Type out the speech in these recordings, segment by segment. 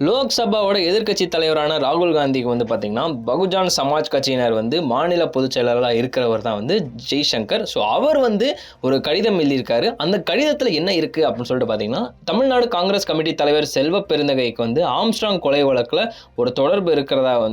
லோக்சபாவோட எதிர்க்கட்சி தலைவரான ராகுல் காந்திக்கு பார்த்தீங்கன்னா பகுஜன் சமாஜ் கட்சியினர் மாநில பொதுச் செயலாளராக இருக்கிறவர் தான் ஜெய்சங்கர். ஸோ அவர் ஒரு கடிதம் எழுதியிருக்காரு. அந்த கடிதத்தில் என்ன இருக்குது அப்படின்னு சொல்லிட்டு பார்த்தீங்கன்னா, தமிழ்நாடு காங்கிரஸ் கமிட்டி தலைவர் செல்வ பெருந்தகைக்கு ஆம்ஸ்ட்ராங் கொலை வழக்கில் ஒரு தொடர்பு இருக்கிறதா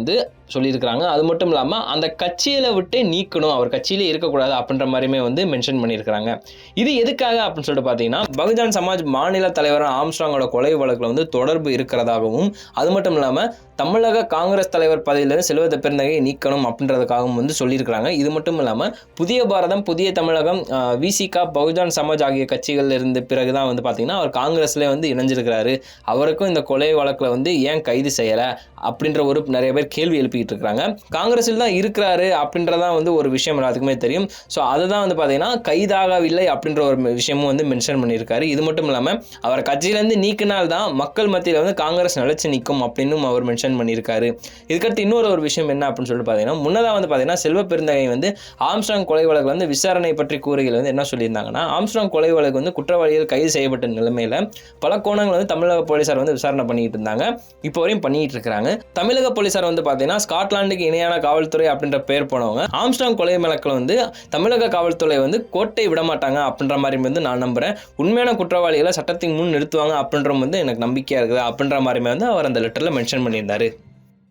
சொல்லியிருக்கிறாங்க. அது மட்டும் இல்லாமல் அந்த கட்சியில் விட்டு நீக்கணும், அவர் கட்சியிலே இருக்கக்கூடாது அப்படின்ற மாதிரியுமே மென்ஷன் பண்ணியிருக்கிறாங்க. இது எதுக்காக அப்படின்னு சொல்லிட்டு பார்த்தீங்கன்னா, பகுஜன் சமாஜ் மாநில தலைவரான ஆம்ஸ்ட்ராங்கோட கொலை வழக்கில் தொடர்பு இருக்கிறதாகவும், அது மட்டும் இல்லாமல் தமிழக காங்கிரஸ் தலைவர் பதவியிலிருந்து செல்வ பெருந்தகையை நீக்கணும் அப்படின்றதுக்காகவும் சொல்லியிருக்கிறாங்க. இது மட்டும் இல்லாமல் புதிய பாரதம், புதிய தமிழகம், விசிகா, பகுஜன் சமாஜ் ஆகிய கட்சிகள் இருந்த பிறகுதான் பார்த்தீங்கன்னா அவர் காங்கிரஸ்ல இணைஞ்சிருக்கிறாரு. அவருக்கும் இந்த கொலை வழக்கில் ஏன் கைது செய்யலை அப்படின்ற நிறைய பேர் கேள்வி எழுப்பிக்கிட்டு இருக்கிறாங்க. காங்கிரஸில் தான் இருக்கிறாரு அப்படின்றதான் ஒரு விஷயம் எல்லாத்துக்குமே தெரியும். ஸோ அதுதான் பார்த்தீங்கன்னா கைதாகவில்லை அப்படின்ற ஒரு விஷயமும் மென்ஷன் பண்ணியிருக்காரு. இது மட்டும் இல்லாமல் அவர் கட்சியிலேருந்து நீக்கினால்தான் மக்கள் மத்தியில் காங்கிரஸ் நிலைச்சு நிற்கும் அப்படின்னு அவர் மென்ஷன் பண்ணியிருக்காரு. இதுக்கடுத்து இன்னொரு விஷயம் என்ன அப்படின்னு சொல்லிட்டு பார்த்தீங்கன்னா, முன்னதாக பார்த்தீங்கன்னா செல்வ பெருந்தகை ஆம்ஸ்ட்ராங் கொலை வழக்கு விசாரணை பற்றி கூறுகையில் என்ன சொல்லியிருந்தாங்கன்னா, ஆம்ஸ்ட்ராங் கொலை வழக்கு குற்றவாளிகள் கைது செய்யப்பட்ட நிலைமையில பல கோணங்கள் தமிழக போலீசார் விசாரணை பண்ணிட்டு இருந்தாங்க. இப்போ வரையும் பண்ணிட்டு இருக்காங்க. தமிழக போலீசார் பார்த்தீங்கன்னா ஸ்காட்லாந்துக்கு இணையான காவல்துறை அப்படின்ற பேர் போனவங்க ஆம்ஸ்ட்ராங் கொலை வழக்கில் தமிழக காவல்துறை கோட்டை விட மாட்டாங்க அப்படின்ற மாதிரி நான் நம்புறேன். உண்மையான குற்றவாளிகளை சட்டத்தின் முன் நிறுத்துவாங்க அப்படின்ற எனக்கு நம்பிக்கையா இருக்குது அப்படின்ற மாதிரி அவர் அந்த லெட்டர்ல மென்ஷன் பண்ணியிருந்தாரு.